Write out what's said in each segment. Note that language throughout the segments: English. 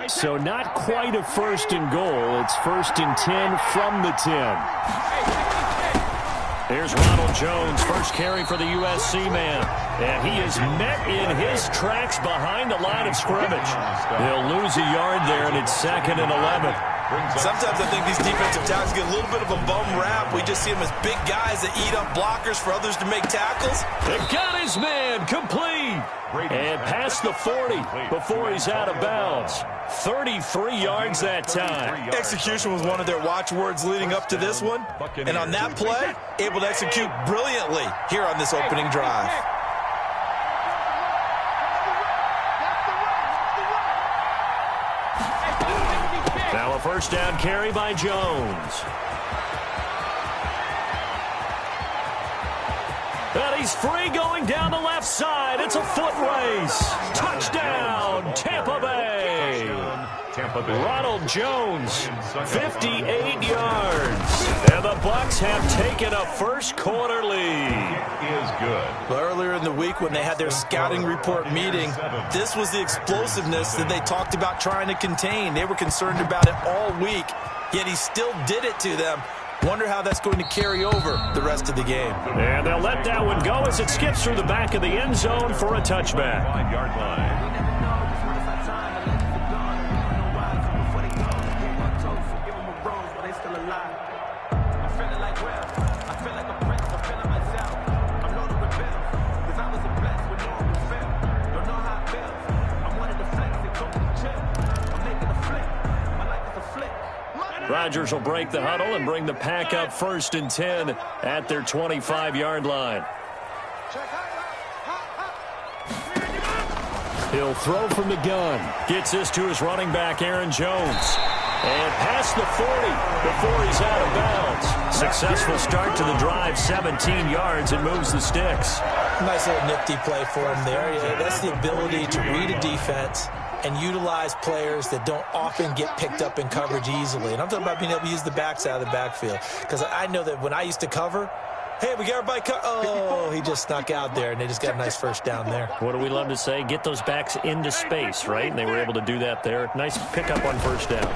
So not quite a 1st and goal. It's 1st and 10 from the 10. Here's Ronald Jones, first carry for the USC man. And he is met in his tracks behind the line of scrimmage. He'll lose a yard there, and it's 2nd and 11. Sometimes I think these defensive tackles get a little bit of a bum rap. We just see them as big guys that eat up blockers for others to make tackles. They got his man complete. And past the 40 before he's out of bounds. 33 yards that time. Execution was one of their watchwords leading up to this one. And on that play, able to execute brilliantly here on this opening drive. Now a first down carry by Jones. And he's free going down the left side. It's a foot race. Touchdown, Tampa Bay. Ronald Jones, 58 yards. And the Bucs have taken a first quarter lead. Well, earlier in the week when they had their scouting report meeting, this was the explosiveness that they talked about trying to contain. They were concerned about it all week, yet he still did it to them. Wonder how that's going to carry over the rest of the game. And they'll let that one go as it skips through the back of the end zone for a touchback. 5-yard line. Rodgers will break the huddle and bring the pack up 1st and 10 at their 25-yard line. He'll throw from the gun. Gets this to his running back, Aaron Jones. And past the 40 before he's out of bounds. Successful start to the drive, 17 yards, and moves the sticks. Nice little nifty play for him there. Yeah, that's the ability to read a defense and utilize players that don't often get picked up in coverage easily. And I'm talking about being able to use the backs out of the backfield. Because I know that when I used to cover, hey, we got everybody oh, he just snuck out there, and they just got a nice first down there. What do we love to say? Get those backs into space, right? And they were able to do that there. Nice pickup on first down.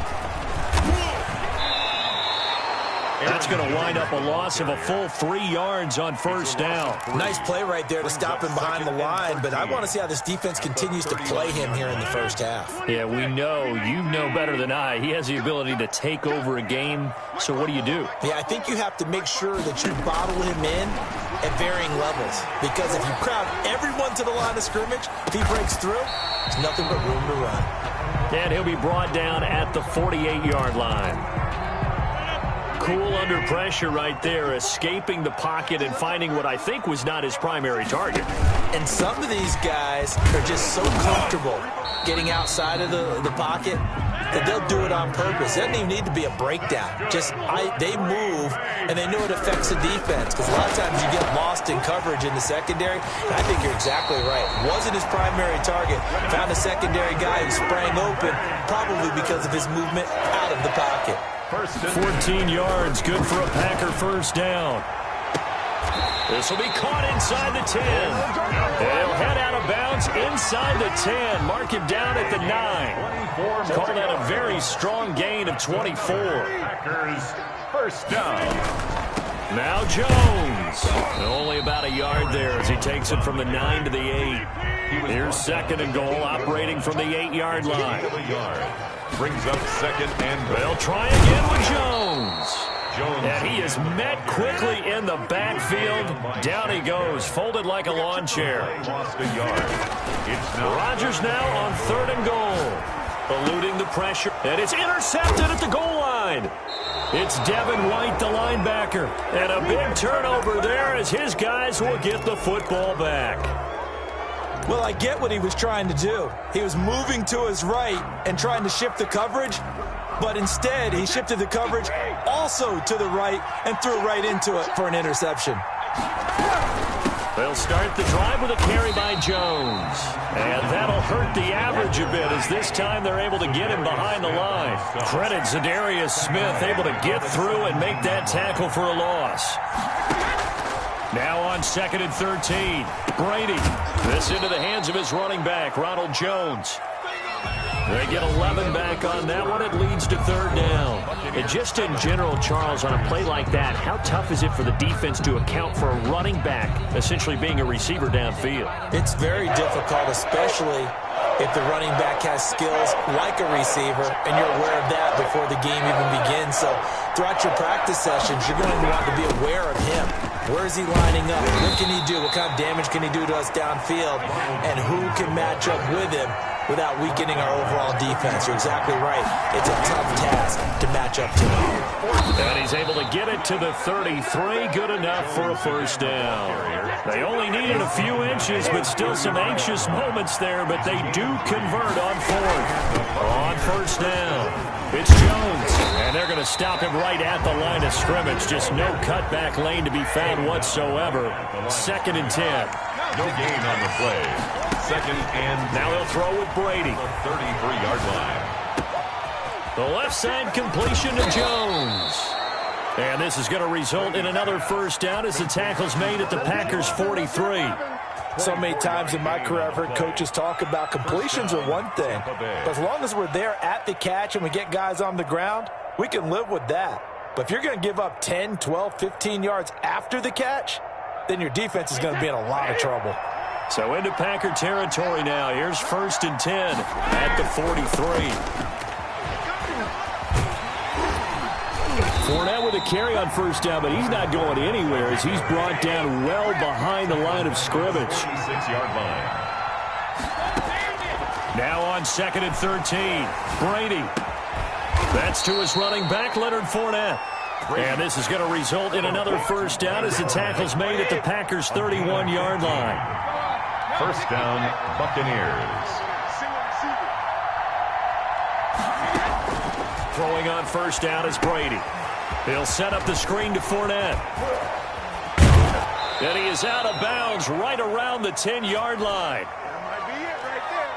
That's going to wind up a loss of a full 3 yards on first down. Nice play right there to stop him behind the line, but I want to see how this defense continues to play him here in the first half. Yeah, we know. You know better than I. He has the ability to take over a game, so what do you do? Yeah, I think you have to make sure that you bottle him in at varying levels, because if you crowd everyone to the line of scrimmage, if he breaks through, there's nothing but room to run. And he'll be brought down at the 48-yard line. Cool under pressure right there, escaping the pocket and finding what I think was not his primary target. And some of these guys are just so comfortable getting outside of the pocket that they'll do it on purpose. It doesn't even need to be a breakdown. They move, and they know it affects the defense, because a lot of times you get lost in coverage in the secondary. And I think you're exactly right. Wasn't his primary target. Found a secondary guy who sprang open, probably because of his movement out of the pocket. 14 yards, good for a Packer first down. This will be caught inside the 10. He'll head out of bounds inside the 10. Mark him down at the 9. Call that a very strong gain of 24. Packers first down. Now Jones. Only about a yard there as he takes it from the 9 to the 8. Here's 2nd and goal, operating from the 8-yard line. Brings up 2nd and goal. They'll try again with Jones. And he is met quickly in the backfield. Down he goes, folded like a lawn chair. Lost a yard. Rodgers now on 3rd and goal. Eluding the pressure. And it's intercepted at the goal line. It's Devin White, the linebacker. And a big turnover there as his guys will get the football back. Well, I get what he was trying to do. He was moving to his right and trying to shift the coverage, but instead he shifted the coverage also to the right and threw right into it for an interception. They'll start the drive with a carry by Jones. And that'll hurt the average a bit as this time they're able to get him behind the line. Credit Zadarius Smith, able to get through and make that tackle for a loss. Now on 2nd and 13. Brady. This into the hands of his running back, Ronald Jones. They get 11 back on that one. It leads to third down. And just in general, Charles, on a play like that, how tough is it for the defense to account for a running back essentially being a receiver downfield? It's very difficult, especially if the running back has skills like a receiver, and you're aware of that before the game even begins. So throughout your practice sessions, you're going to want to be aware of him. Where is he lining up? What can he do? What kind of damage can he do to us downfield? And who can match up with him without weakening our overall defense? You're exactly right. It's a tough task to match up to him. And he's able to get it to the 33. Good enough for a first down. They only needed a few inches, but still some anxious moments there, but they do convert on fourth. On first down, it's Jones, and they're going to stop him right at the line of scrimmage. Just no cutback lane to be found whatsoever. 2nd and 10. No gain on the play. 2nd and now they'll throw with Brady. The 33-yard line. The left side completion to Jones. And this is going to result in another first down as the tackle's made at the Packers' 43. So many times in my career I've heard coaches talk about completions are one thing. But as long as we're there at the catch and we get guys on the ground, we can live with that. But if you're going to give up 10, 12, 15 yards after the catch, then your defense is going to be in a lot of trouble. So into Packer territory now. Here's 1st and 10 at the 43. Fournette with a carry on first down, but he's not going anywhere as he's brought down well behind the line of scrimmage. 6-yard line. Now on 2nd and 13. Brady. That's to his running back, Leonard Fournette. And this is going to result in another first down as the tackle's made at the Packers' 31-yard line. First down, Buccaneers. Throwing on first down is Brady. He'll set up the screen to Fournette. And he is out of bounds right around the 10-yard line. That might be it right there.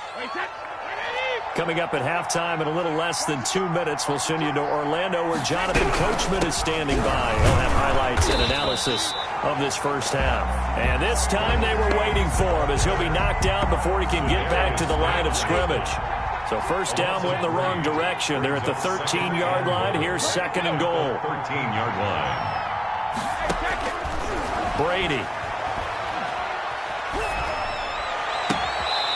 I think that's the lucky one, y'all. Coming up at halftime in a little less than 2 minutes, we'll send you to Orlando where Jonathan Coachman is standing by. He'll have highlights and analysis of this first half. And this time they were waiting for him as he'll be knocked down before he can get back to the line of scrimmage. So first down went in the wrong direction. They're at the 13-yard line. Here's 2nd and goal. 13-yard line. Brady.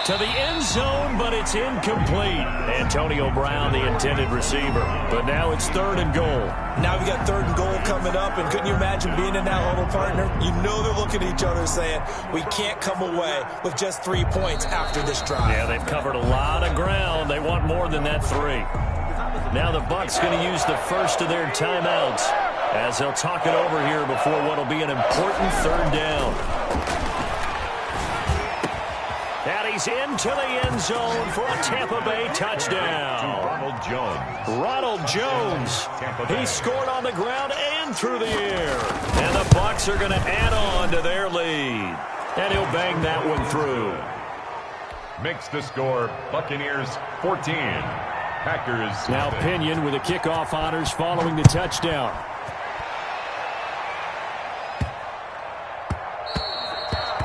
To the end zone, but it's incomplete. Antonio Brown, the intended receiver. But now it's 3rd and goal. Now we got 3rd and goal coming up, and couldn't you imagine being in that huddle, partner? You know they're looking at each other saying, we can't come away with just 3 points after this drive. Yeah, they've covered a lot of ground. They want more than that 3. Now the Bucs going to use the first of their timeouts as they'll talk it over here before what will be an important 3rd down. And he's into the end zone for a Tampa Bay touchdown. Ronald Jones. Ronald Jones. He scored on the ground and through the air. And the Bucs are going to add on to their lead. And he'll bang that one through. Makes the score Buccaneers 14. Packers. Now Pinion with the kickoff honors following the touchdown.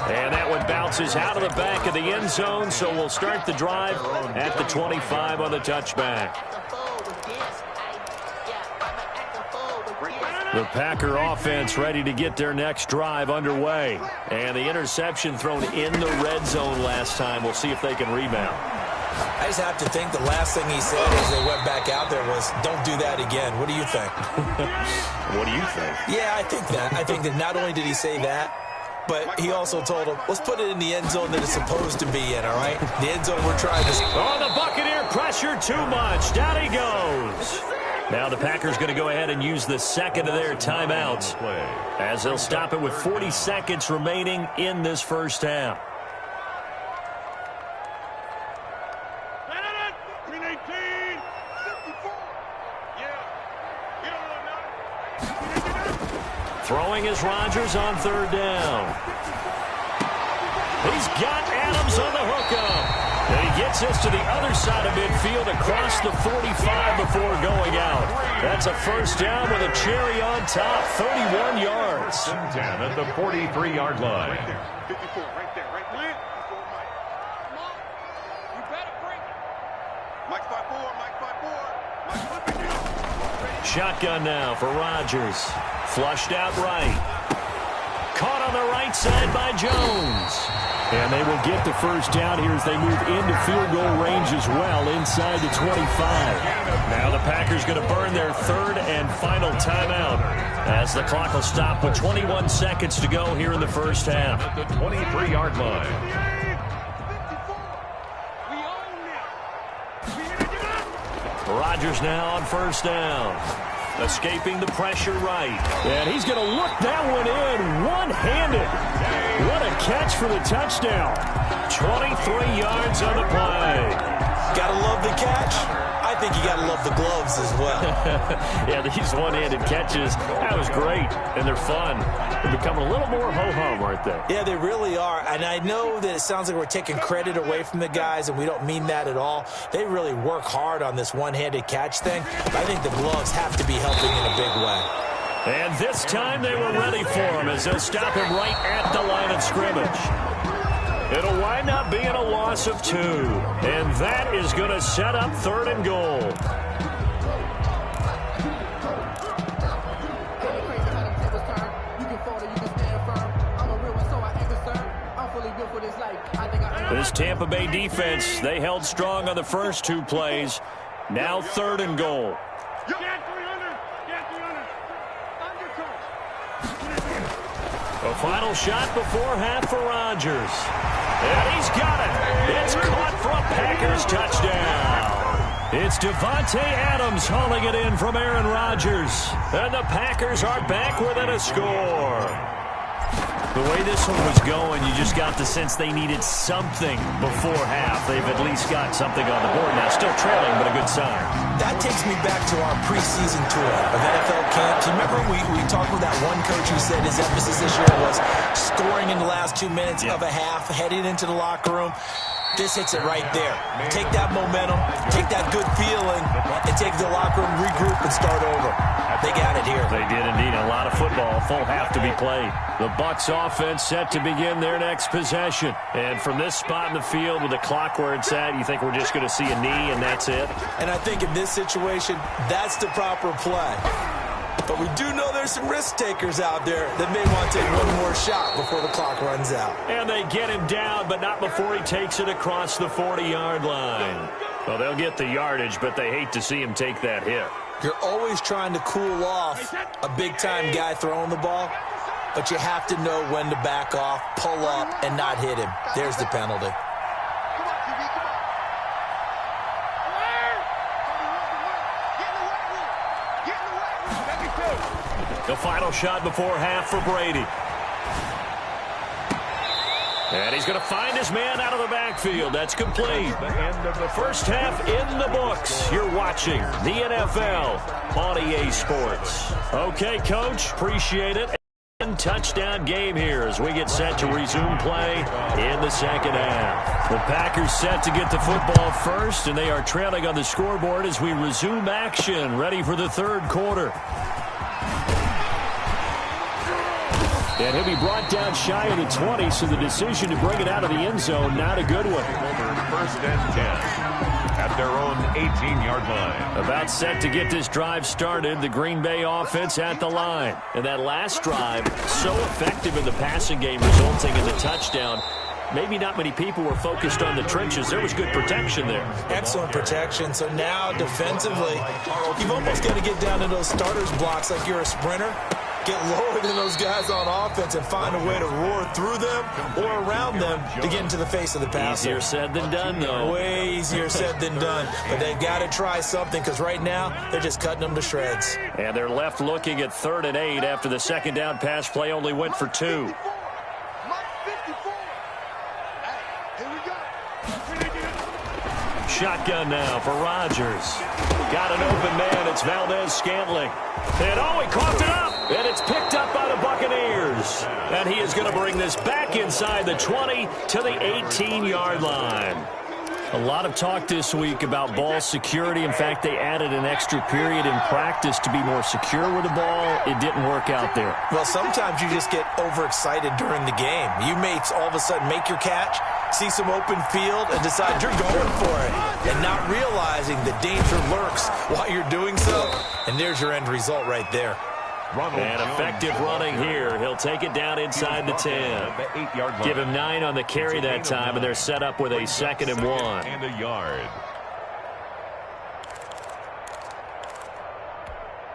And that one bounces out of the back of the end zone, so we'll start the drive at the 25 on the touchback. The Packer offense ready to get their next drive underway. And the interception thrown in the red zone last time. We'll see if they can rebound. I just have to think the last thing he said as they went back out there was, don't do that again. What do you think? What do you think? Yeah, I think that. I think that not only did he say that, but he also told him, let's put it in the end zone that it's supposed to be in, all right? The end zone we're trying to... Oh, the Buccaneer pressure too much. Down he goes. Now the Packers going to go ahead and use the 2nd of their timeouts as they'll stop it with 40 seconds remaining in this first half. Throwing is Rodgers on 3rd down. He's got Adams on the hookup. And he gets us to the other side of midfield across the 45 before going out. That's a first down with a cherry on top, 31 yards. 10 at the 43-yard line. 54, right there, right there. Shotgun now for Rodgers. Flushed out right. Caught on the right side by Jones. And they will get the first down here as they move into field goal range as well inside the 25. Now the Packers going to burn their third and final timeout as the clock will stop with 21 seconds to go here in the first half. At the 23-yard line. Rodgers now on first down. Escaping the pressure right. And he's going to look that one in one-handed. What a catch for the touchdown. 23 yards on the play. Gotta love the catch. I think you gotta love the gloves as well. Yeah, these one-handed catches, that was great. And they're fun. They're becoming a little more ho-hum, aren't they? Yeah, they really are. And I know that it sounds like we're taking credit away from the guys, and we don't mean that at all. They really work hard on this one-handed catch thing. But I think the gloves have to be helping in a big way. And this time they were ready for him as they'll stop him right at the line of scrimmage. It'll wind up being a loss of 2. And that is going to set up third and goal. This Tampa Bay defense, they held strong on the first 2 plays. Now third and goal. A final shot before half for Rodgers. And he's got it. It's caught for a Packers touchdown. It's Davante Adams hauling it in from Aaron Rodgers. And the Packers are back within a score. The way this one was going, you just got the sense they needed something before half. They've at least got something on the board now. Still trailing, but a good sign. That takes me back to our preseason tour of NFL camps. You remember we talked with that one coach who said his emphasis this year was scoring in the last 2 minutes of a half, heading into the locker room. This hits it right there. Take that momentum, take that good feeling, and take the locker room, regroup, and start over. They got it here. They did indeed. A lot of football, full half to be played. The Bucs offense set to begin their next possession. And from this spot in the field with the clock where it's at, you think we're just going to see a knee and that's it? And I think in this situation, that's the proper play. But we do know there's some risk takers out there that may want to take one more shot before the clock runs out. And they get him down, but not before he takes it across the 40-yard line. Well, they'll get the yardage, but they hate to see him take that hit. You're always trying to cool off a big-time guy throwing the ball, but you have to know when to back off, pull up, and not hit him. There's the penalty. The final shot before half for Brady. And he's going to find his man out of the backfield. That's complete. The end of the first half in the books. You're watching the NFL on EA Sports. Okay, Coach, appreciate it. And touchdown game here as we get set to resume play in the second half. The Packers set to get the football first, and they are trailing on the scoreboard as we resume action, ready for the third quarter. And he'll be brought down shy of the 20, so the decision to bring it out of the end zone, not a good one. First and 10 at their own 18-yard line. About set to get this drive started, the Green Bay offense at the line. And that last drive, so effective in the passing game, resulting in the touchdown. Maybe not many people were focused on the trenches. There was good protection there. Excellent protection. So now, defensively, you've almost got to get down to those starters blocks like you're a sprinter. Get lower than those guys on offense and find a way to roar through them or around them to get into the face of the passer. Easier said than done, though. Way easier said than done. But they've got to try something because right now they're just cutting them to shreds. And they're left looking at 3rd and 8 after the second down pass play only went for 2. Shotgun now for Rodgers. Got an open man. It's Valdez-Scantling. And oh, he coughed it up. And it's picked up by the Buccaneers. And he is going to bring this back inside the 20 to the 18-yard line. A lot of talk this week about ball security. In fact, they added an extra period in practice to be more secure with the ball. It didn't work out there. Well, sometimes you just get overexcited during the game. You may all of a sudden make your catch, see some open field, and decide you're going for it, and not realizing the danger lurks while you're doing so. And there's your end result right there. And effective running here. He'll take it down inside the 10. Give him 9 on the carry that time, and they're set up with a 2nd and 1. And a yard.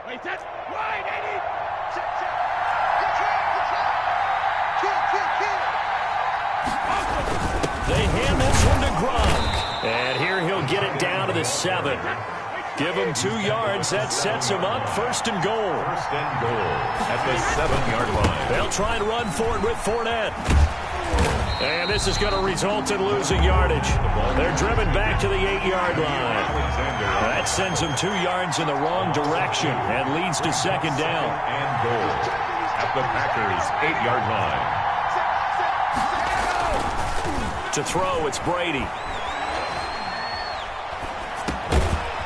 Wait, that's wide, Eddie. They hand this one to Gronk. And here he'll get it down to the 7. Give him 2 yards. That sets him up 1st and goal. 1st and goal at the 7-yard line. They'll try and run for it with Fournette. And this is going to result in losing yardage. They're driven back to the 8-yard line. That sends them 2 yards in the wrong direction and leads to 2nd down. And goal at the Packers' 8-yard line. To throw, it's Brady.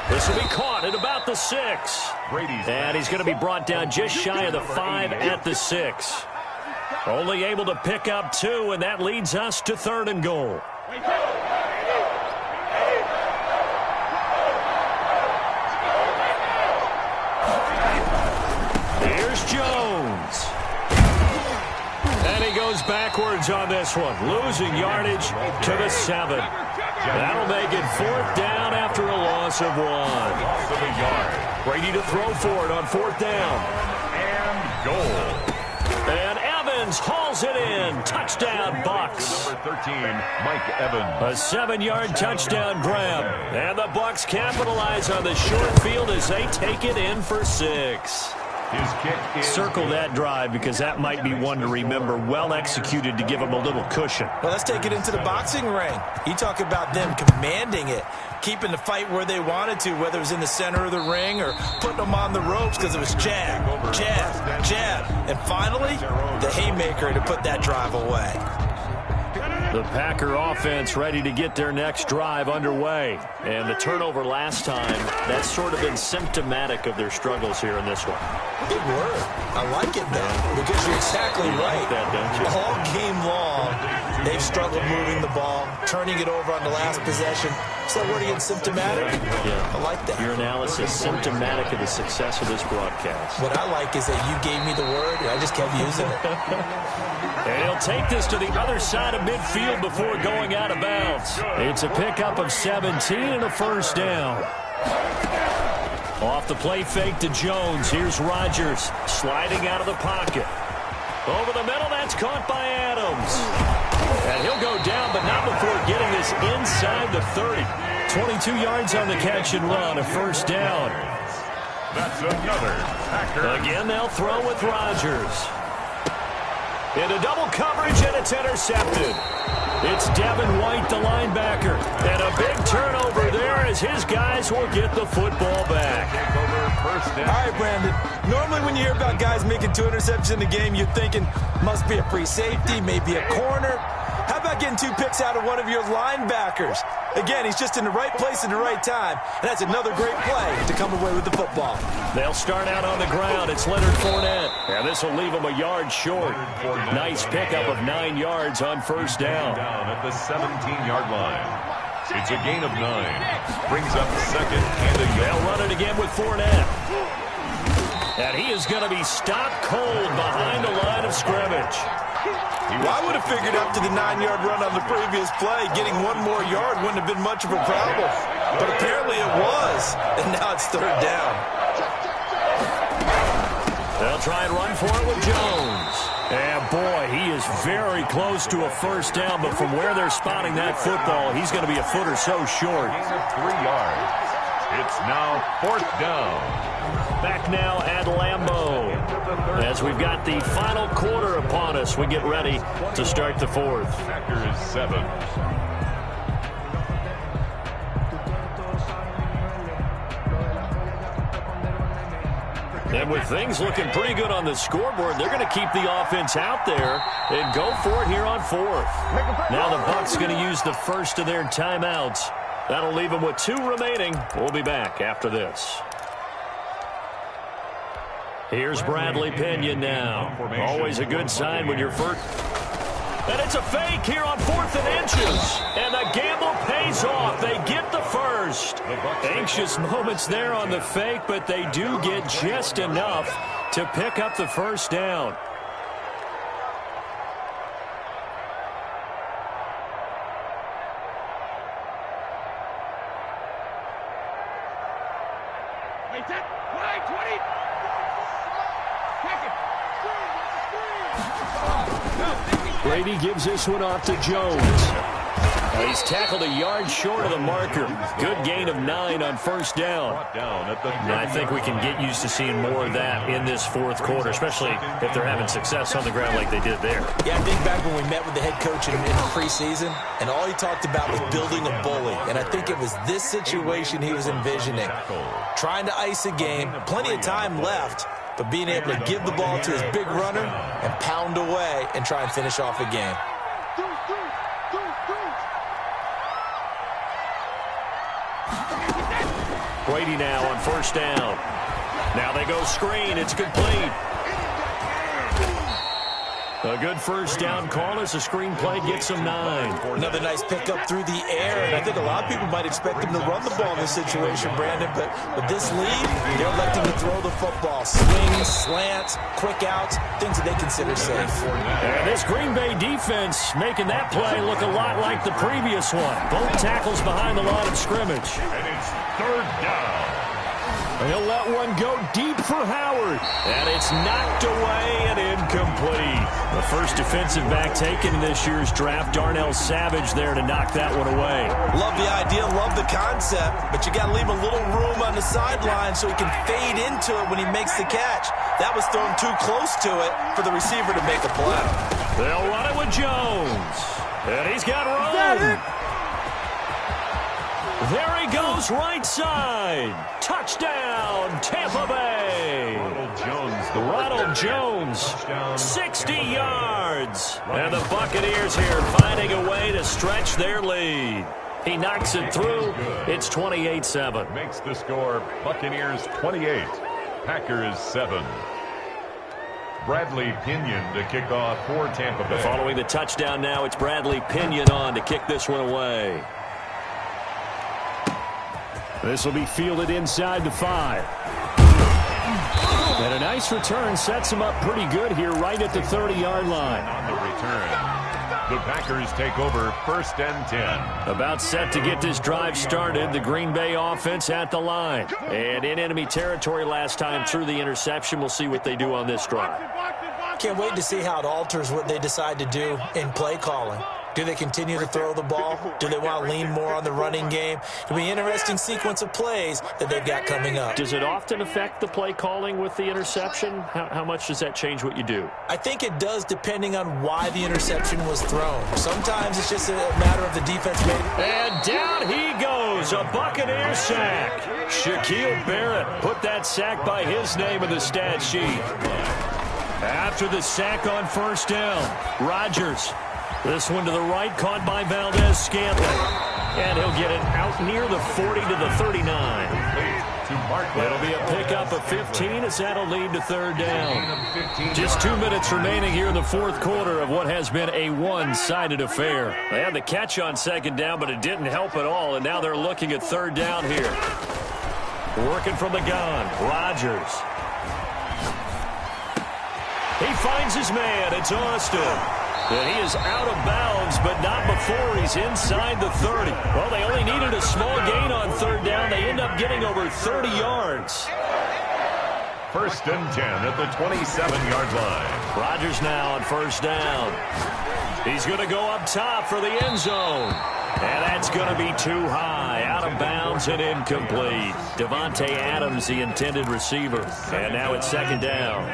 This will be caught at about the 6. And he's going to be brought down just shy of the 5 at the 6. Only able to pick up 2, and that leads us to 3rd and goal. Here's Jones. And he goes backwards on this one, losing yardage to the 7. That'll make it 4th down after a loss of 1. Loss of a yard. Brady to throw for it on 4th down. And goal. And Evans hauls it in. Touchdown, Bucks. Number 13, Mike Evans. A 7-yard touchdown grab. And the Bucks capitalize on the short field as they take it in for 6. His kick is Circle that drive because that might be one to remember. Well executed to give him a little cushion. Well, let's take it into the boxing ring. You talk about them commanding it, keeping the fight where they wanted to, whether it was in the center of the ring or putting them on the ropes because it was jab, jab, jab. And finally, the haymaker to put that drive away. The Packer offense ready to get their next drive underway. And the turnover last time, that's sort of been symptomatic of their struggles here in this one. Good word. I like it, though, because you're exactly right. Like that, don't you? All game long, they've struggled moving the ball, turning it over on the last possession. So word again, symptomatic? Yeah. I like that. Your analysis, symptomatic of the success of this broadcast. What I like is that you gave me the word, and I just kept using it. And he'll take this to the other side of midfield before going out of bounds. It's a pickup of 17 and a 1st down. Off the play fake to Jones. Here's Rodgers sliding out of the pocket. Over the middle, that's caught by Adams. And he'll go down, but not before getting this inside the 30. 22 yards on the catch and run, a 1st down. That's another Packer. Again, they'll throw with Rodgers. Into double coverage, and it's intercepted. It's Devin White, the linebacker. And a big turnover there as his guys will get the football back. First down. All right, Brandon. Normally when you hear about guys making 2 interceptions in the game, you're thinking must be a free safety, maybe a corner. How about getting 2 picks out of one of your linebackers? Again, he's just in the right place at the right time, and that's another great play to come away with the football. They'll start out on the ground. It's Leonard Fournette. And this will leave him a yard short. Nice pickup of 9 yards on 1st down. Down at the 17-yard line. It's a gain of 9. Brings up 2nd and a They'll yard. run it again with Fournette. And he is going to be stopped cold behind the line of scrimmage. Well, I would have figured up to the 9-yard run on the previous play. Getting 1 more yard wouldn't have been much of a problem. But apparently it was. And now it's 3rd down. They'll try and run for it with Jones. And boy, he is very close to a 1st down, but from where they're spotting that football, he's going to be a foot or so short. Gain of 3 yards. It's now 4th down. Back now at Lambeau. As we've got the final quarter upon us, we get ready to start the 4th. Packers 7. And with things looking pretty good on the scoreboard, they're going to keep the offense out there and go for it here on 4th. Now the Bucs going to use the first of their timeouts That'll leave them with 2 remaining. We'll be back after this. Here's Bradley Pinion now. Always a good sign when you're first. And it's a fake here on 4th and inches. And the gamble pays off. They get the first. Anxious moments there on the fake, but they do get just enough to pick up the first down. Brady gives this one off to Jones. He's tackled a yard short of the marker. Good gain of 9 on first down. And I think we can get used to seeing more of that in this 4th quarter, especially if they're having success on the ground like they did there. Yeah, I think back when we met with the head coach in the preseason, and all he talked about was building a bully. And I think it was this situation he was envisioning. Trying to ice a game, plenty of time left, but being able to give the ball to his big runner and pound away and try and finish off a game. Brady now on first down. Now they go screen. It's complete. A good first down call as the screen play gets him 9. Another nice pickup through the air, and I think a lot of people might expect him to run the ball in this situation, Brandon, but with this lead, they're electing to throw the football. Swings, slants, quick outs, things that they consider safe. And this Green Bay defense making that play look a lot like the previous one. Both tackles behind the line of scrimmage. And it's 3rd down. He'll let one go deep for Howard. And it's knocked away and incomplete. The first defensive back taken in this year's draft, Darnell Savage, there to knock that one away. Love the idea, love the concept, but you got to leave a little room on the sideline so he can fade into it when he makes the catch. That was thrown too close to it for the receiver to make a play. They'll run it with Jones. And he's got room. There he goes, right side. Touchdown, Tampa Bay. Ronald Jones, 60 yards. And the Buccaneers here finding a way to stretch their lead. He knocks it through. It's 28-7. Makes the score Buccaneers 28, Packers 7. Bradley Pinion to kick off for Tampa Bay. Following the touchdown now, it's Bradley Pinion on to kick this one away. This will be fielded inside the 5. And a nice return sets him up pretty good here right at the 30-yard line. On the return, the Packers take over 1st and 10. About set to get this drive started. The Green Bay offense at the line. And in enemy territory last time through the interception. We'll see what they do on this drive. Can't wait to see how it alters what they decide to do in play calling. Do they continue to throw the ball? Do they want to lean more on the running game? It'll be an interesting sequence of plays that they've got coming up. Does it often affect the play calling with the interception? How much does that change what you do? I think it does depending on why the interception was thrown. Sometimes it's just a matter of the defense made. And down he goes, a Buccaneer sack. Shaquille Barrett put that sack by his name in the stat sheet. After the sack on first down, Rodgers. This one to the right, caught by Valdez-Scantling. And he'll get it out near the 40 to the 39. It'll be a pickup of 15 as that'll lead to 3rd down. Just 2 minutes remaining here in the 4th quarter of what has been a one-sided affair. They had the catch on 2nd down, but it didn't help at all, and now they're looking at 3rd down here. Working from the gun, Rodgers. He finds his man. It's Austin. And he is out of bounds, but not before he's inside the 30. Well, they only needed a small gain on 3rd down. They end up getting over 30 yards. 1st and 10 at the 27-yard line. Rodgers now on 1st down. He's going to go up top for the end zone. And that's going to be too high. Out of bounds and incomplete. Devontae Adams, the intended receiver. And now it's 2nd down.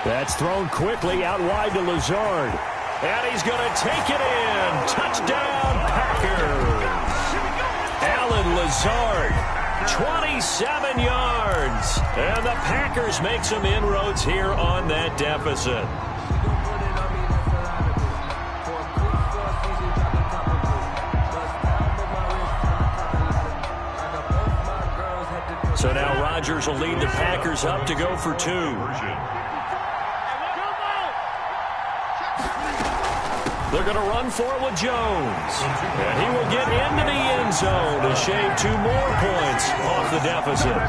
That's thrown quickly out wide to Lazard. And he's going to take it in. Touchdown, Packers. Alan Lazard, 27 yards. And the Packers make some inroads here on that deficit. So now Rodgers will lead the Packers up to go for 2. They're going to run for it with Jones. And he will get into the end zone to shave 2 more points off the deficit. 28,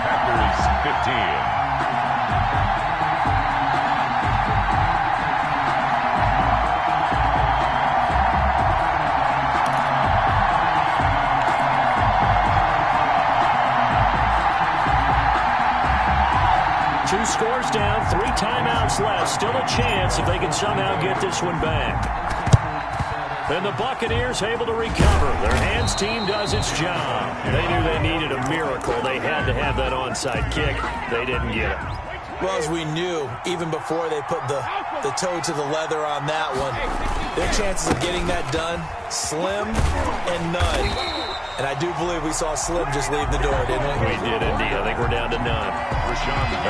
Packers 15. Two scores down, 3 timeouts left. Still a chance if they can somehow get this one back. And the Buccaneers able to recover. Their hands team does its job. They knew they needed a miracle. They had to have that onside kick. They didn't get it. Well, as we knew, even before they put the toe to the leather on that one, their chances of getting that done, slim and none. And I do believe we saw Slim just leave the door, didn't we? We did indeed. I think we're down to none.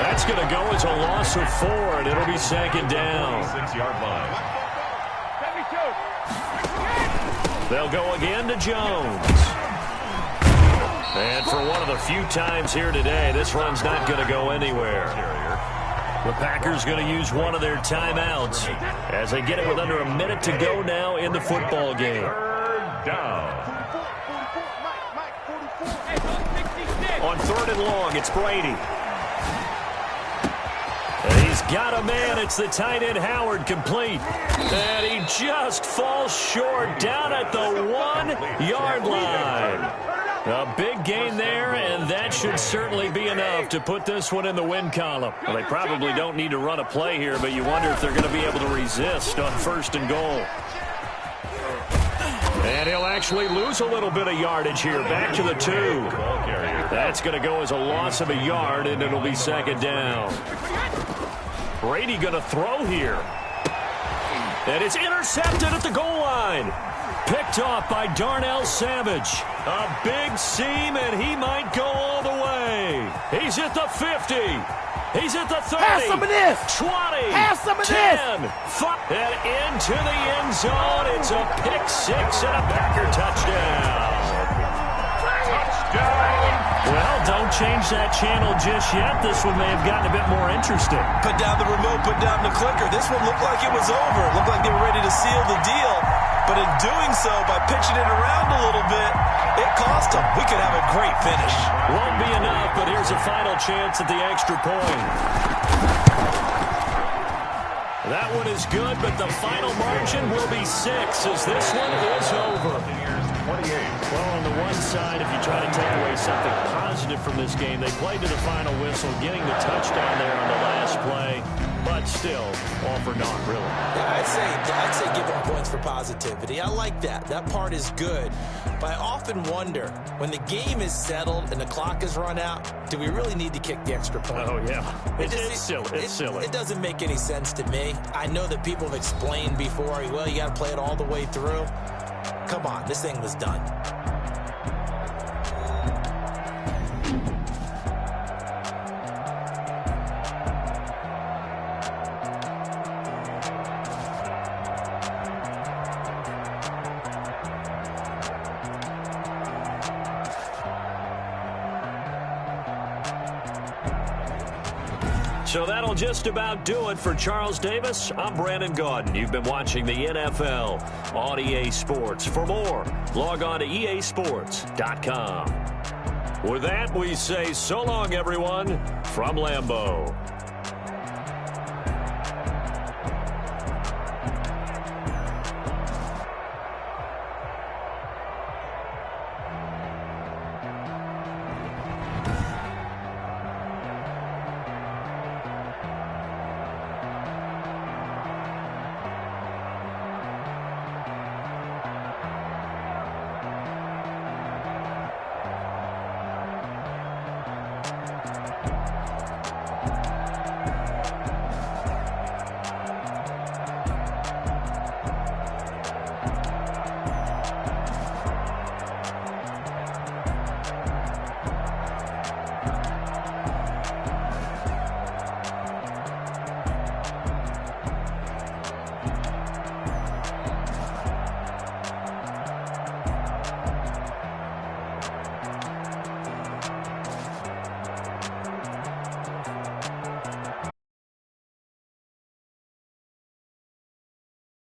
That's going to go as a loss of 4, and it'll be second down. 6-yard line. They'll go again to Jones. And for one of the few times here today, this run's not going to go anywhere. The Packers going to use one of their timeouts as they get it with under a minute to go now in the football game. Third down. On 3rd and long, it's Brady. And he's got a man. It's the tight end Howard complete. And he just falls short down at the 1-yard line. A big gain there, and that should certainly be enough to put this one in the win column. Well, they probably don't need to run a play here, but you wonder if they're going to be able to resist on 1st and goal. And he'll actually lose a little bit of yardage here. Back to the 2. That's going to go as a loss of a yard, and it'll be second down. Brady going to throw here. And it's intercepted at the goal line. Picked off by Darnell Savage. A big seam, and he might go all the way. He's at the 50. He's at the 30. Have some of this. 20. Have some of 10. 5. And into the end zone. It's a pick 6 and a Packer touchdown. Well, don't change that channel just yet. This one may have gotten a bit more interesting. Put down the remote, put down the clicker. This one looked like it was over. It looked like they were ready to seal the deal. But in doing so, by pitching it around a little bit, it cost them. We could have a great finish. Won't be enough, but here's a final chance at the extra point. That one is good, but the final margin will be 6 as this one is over. 28. Well, on the one side, if you try to take away something positive from this game, they played to the final whistle, getting the touchdown there on the last play, but still, all for naught, really. Yeah, I'd say give them points for positivity. I like that. That part is good. But I often wonder, when the game is settled and the clock is run out, do we really need to kick the extra point? Oh, yeah. It's silly. It's silly. It doesn't make any sense to me. I know that people have explained before, well, you got to play it all the way through. Come on, this thing was done. So that'll just about do it for Charles Davis. I'm Brandon Gaudin. You've been watching the NFL on EA Sports. For more, log on to easports.com. With that, we say so long, everyone, from Lambeau.